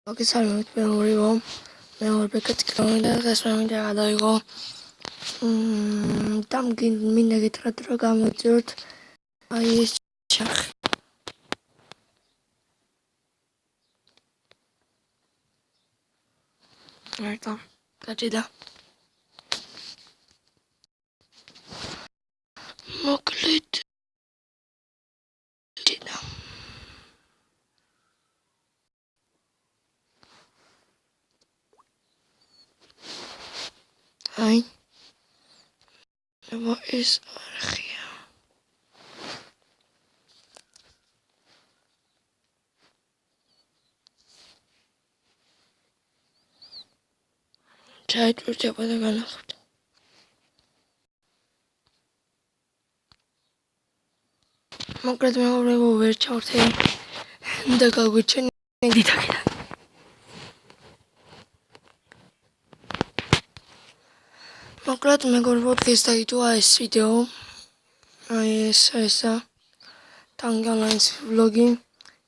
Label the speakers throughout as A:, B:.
A: Oke, salve, benvenuto. Mejor perché adesso mi da 이거 담긴 민에게 들어가면 쭉 아예 시작. 일단 가지다. 먹을래지. Hi. Wat is orgie? Tijd wordt ja wat nacht. 먹그래도 먹으려고 왜 저렇게 내가 위치는 기다리다. 먹그래도 먹으려고 비슷하게 좋아했어 video. essa Tankionline V-LOG.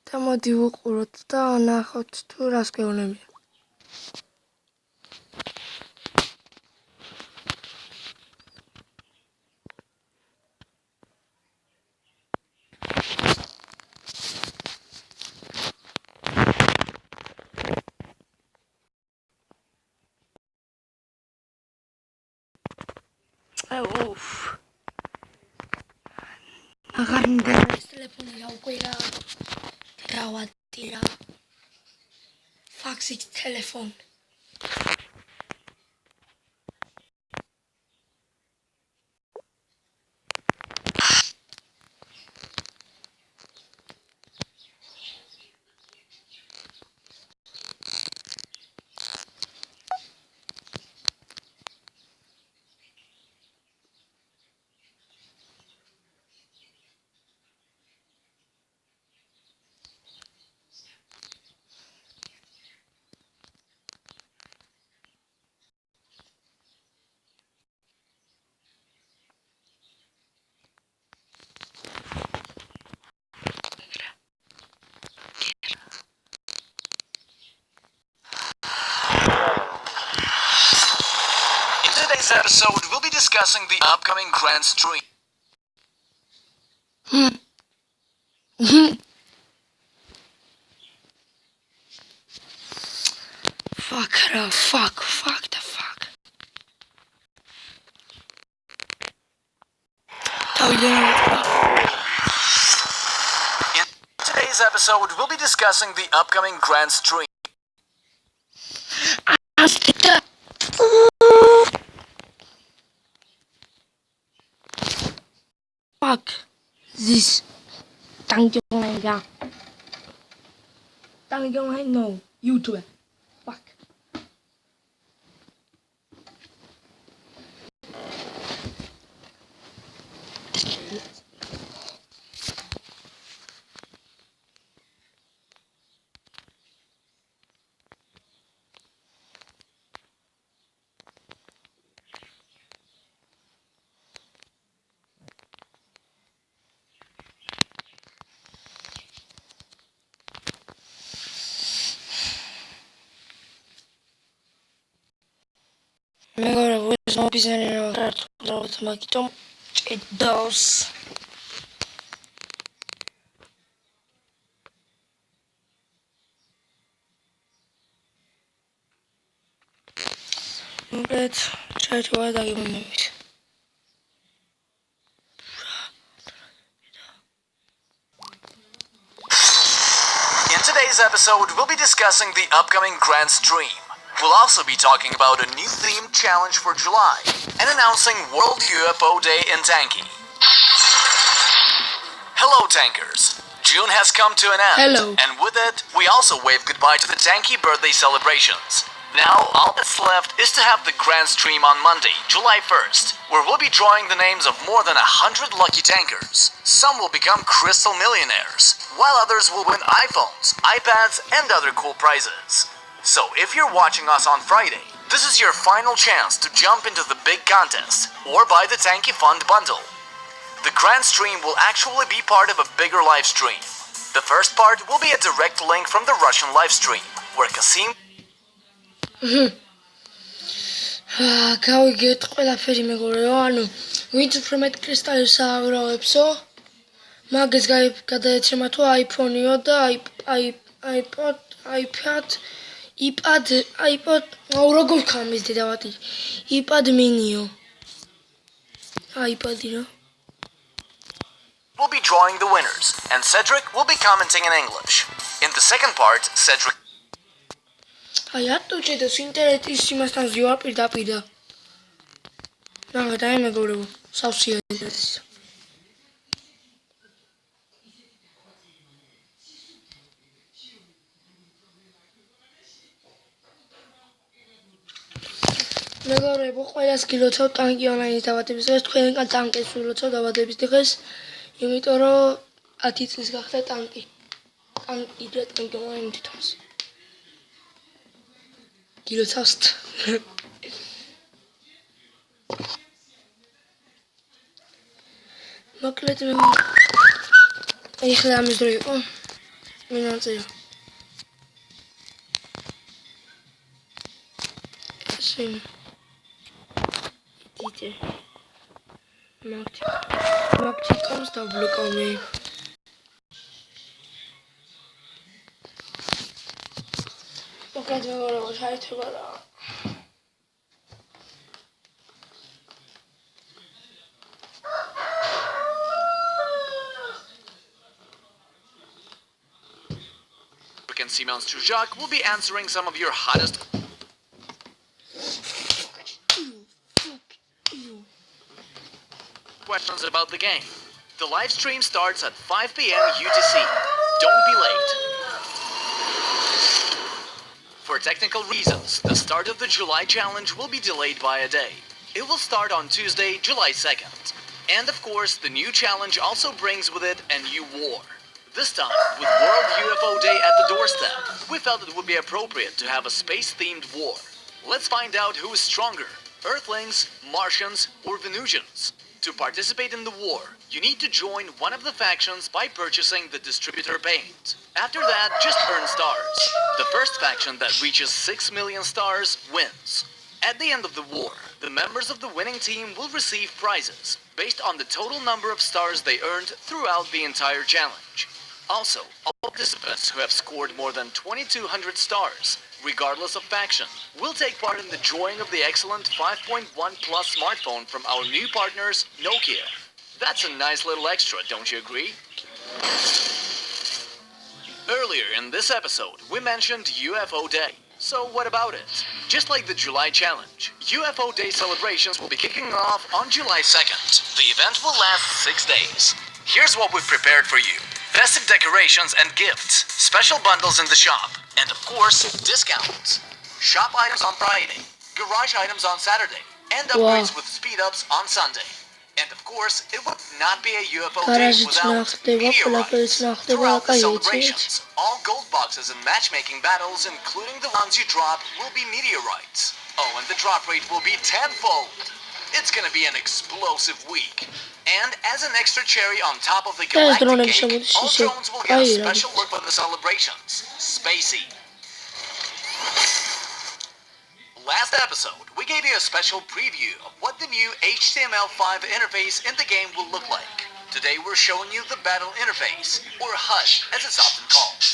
A: Tämä divukuluttaa nähot tuuraskeunemia. Uff. Akan dari teleponnya aku ya rawat dia. Faxi telepon.
B: In today's episode, we'll be discussing the upcoming Grand Stream.
A: Fuck the fuck. Oh yeah.
B: In today's episode, we'll be discussing the upcoming Grand Stream.
A: Fuck this Tankionline guy. Tankionline no YouTube. Fuck. Agora vou só pisar no rato da última aqui. Toma. E dos. Completo. Já te vou dar aqui uma vez.
B: In today's episode, we'll be discussing the upcoming Grand Stream. We'll also be talking about a new theme challenge for July and announcing World UFO Day in Tanky. Hello, Tankers. June has come to an end.
A: Hello.
B: And with it, we also wave goodbye to the Tanky birthday celebrations. Now, all that's left is to have the Grand Stream on Monday, July 1st, where we'll be drawing the names of more than 100 lucky tankers. Some will become crystal millionaires, while others will win iPhones, iPads, and other cool prizes. So if you're watching us on Friday, this is your final chance to jump into the big contest, or buy the Tanky Fund bundle. The Grand Stream will actually be part of a bigger live stream. The first part will be a direct link from the Russian live stream, where casino...
A: გავიგეთ ყველაფერი მეგობრებო, ანუ ვინც უფრო მეტ კრისტალებს ააგროვებსო, მაგას გადაეცემა თუ iPhone-იო და iPad, როგორ ხამის დედავატი, iPad mini-ო, iPad-ი რა.
B: We'll be drawing the winners, and Cedric will be commenting in English. In the second part, Cedric...
A: აი ატო ჭედოს ინტერნეტის იმასთან ზიوار პირდაპირ. ნახეთ აი მეგობრებო, სავსეა ეს. მეგობრებო, ყველას გილოცავ ტანკიონლაინის დაბადების დღეს, თქვენგან ტანკებს ვილოცავ დაბადების დღეს, იმიტომ რომ 10 წლის გახდა ტანკი. ტანკი და ტანკიონლაინი თვითონს. გილოცავთ. მოკლედ ეხლა ამის დრო იყო. მინანწია. Schön. Dite. Mag die kommst da Glück auf mich. Okay, wir wollen wahrscheinlich drüber da.
B: Monster Jacques will be answering some of your hottest questions about the game. The live stream starts at 5 p.m. UTC. Don't be late. For technical reasons, the start of the July challenge will be delayed by a day. It will start on Tuesday, July 2nd. And of course, the new challenge also brings with it a new war. This time, with World UFO Day at the doorstep, we felt it would be appropriate to have a space-themed war. Let's find out who is stronger, Earthlings, Martians, or Venusians. To participate in the war, you need to join one of the factions by purchasing the distributor paint. After that, just earn stars. The first faction that reaches 6 million stars wins. At the end of the war, the members of the winning team will receive prizes based on the total number of stars they earned throughout the entire challenge. Also, all participants who have scored more than 2,200 stars, regardless of faction, will take part in the drawing of the excellent 5.1 Plus smartphone from our new partners, Nokia. That's a nice little extra, don't you agree? Earlier in this episode, we mentioned UFO Day. So what about it? Just like the July challenge, UFO Day celebrations will be kicking off on July 2nd. The event will last 6 days. Here's what we've prepared for you. Festive decorations and gifts, special bundles in the shop, and of course, discounts. Shop items on Friday, garage items on Saturday, and upgrades with speed-ups on Sunday. And of course, it would not be a UFO Day without meteorites. Throughout the celebrations, all gold boxes and matchmaking battles, including the ones you drop, will be meteorites. Oh, and the drop rate will be tenfold. It's gonna be an explosive week. And as an extra cherry on top of the galactic cake, all drones will get a special look for the celebrations. Spacey. Last episode, we gave you a special preview of what the new HTML5 interface in the game will look like. Today we're showing you the battle interface, or HUD as it's often called.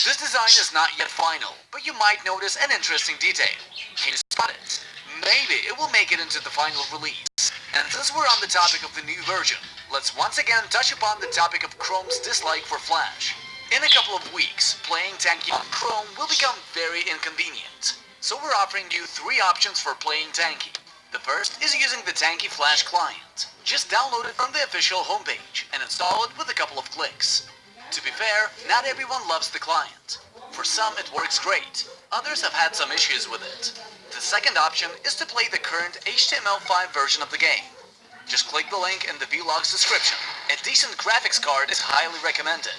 B: This design is not yet final, but you might notice an interesting detail. Can you spot it? Maybe it will make it into the final release. And since we're on the topic of the new version, let's once again touch upon the topic of Chrome's dislike for Flash. In a couple of weeks, playing Tanky on Chrome will become very inconvenient. So we're offering you 3 options for playing Tanky. The first is using the Tanky Flash client. Just download it from the official homepage and install it with a couple of clicks. To be fair, not everyone loves the client. For some it works great, others have had some issues with it. The second option is to play the current HTML5 version of the game. Just click the link in the V-LOG's description. A decent graphics card is highly recommended.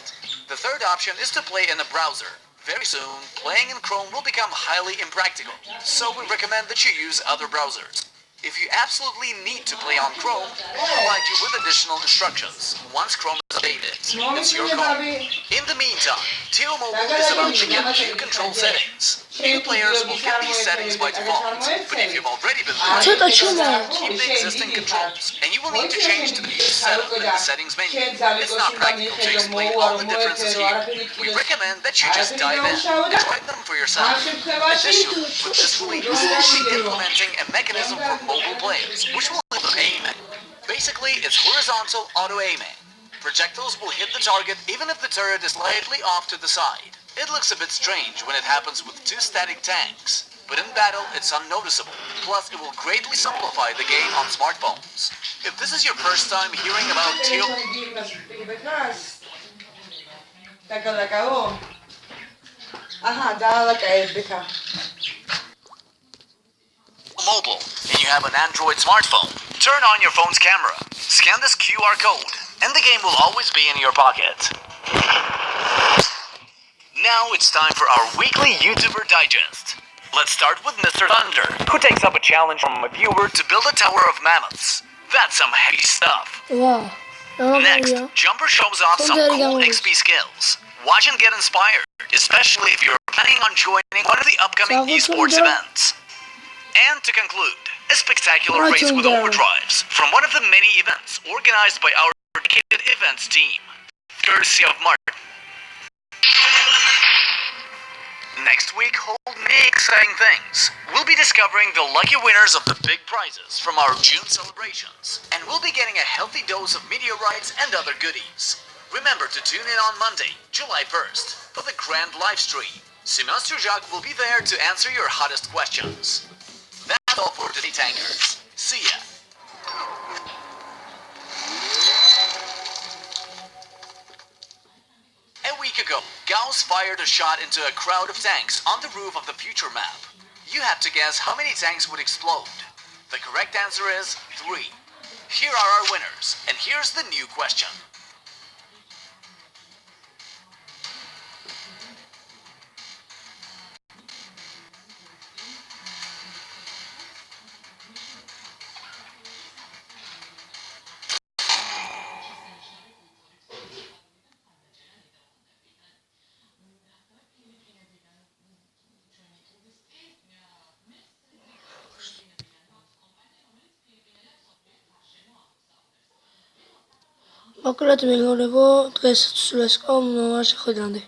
B: The third option is to play in a browser. Very soon, playing in Chrome will become highly impractical, so we recommend that you use other browsers. If you absolutely need to play on Chrome, we'll provide you with additional instructions. Once Chrome is updated, it's your call. In the meantime, T-Mobile is about to get new control settings. New players will get these settings by default, but if you've already been playing,
A: Chat açılmıyor.
B: keep the existing controls, and you will need to change to the new setup in the settings menu. It's not practical to explain all the differences here. We recommend that you just dive in and try them for yourself. Additionally, with this release, we'll be implementing a mechanism for mobile players, which will help them aim at. Basically, it's horizontal auto-aiming. Projectiles will hit the target even if the turret is slightly off to the side. It looks a bit strange when it happens with two static tanks, but in battle it's unnoticeable. Plus, it will greatly simplify the game on smartphones. If this is your first time hearing about mobile and you have an Android smartphone, turn on your phone's camera, scan this QR code, and the game will always be in your pocket. Now it's time for our weekly YouTuber Digest. Let's start with Mr. Thunder, who takes up a challenge from a viewer to build a tower of mammoths. That's some heavy stuff.
A: Wow.
B: Next, Jumper shows off some cool XP skills. Watch and get inspired, especially if you're planning on joining one of the upcoming esports events. And to conclude, a spectacular race with overdrives from one of the many events organized by our dedicated events team, courtesy of Martin. Next week hold many exciting things. We'll be discovering the lucky winners of the big prizes from our June celebrations, and we'll be getting a healthy dose of meteorites and other goodies. Remember to tune in on Monday, July 1st, for the grand live stream. Semester Jacques will be there to answer your hottest questions. That's all for today, tankers. See ya. A week ago, Gauss fired a shot into a crowd of tanks on the roof of the future map. You have to guess how many tanks would explode. The correct answer is 3. Here are our winners, and here's the new question.
A: მოკლედ მეგობრებო, დღეს სულესკომ შეხვედრამდე.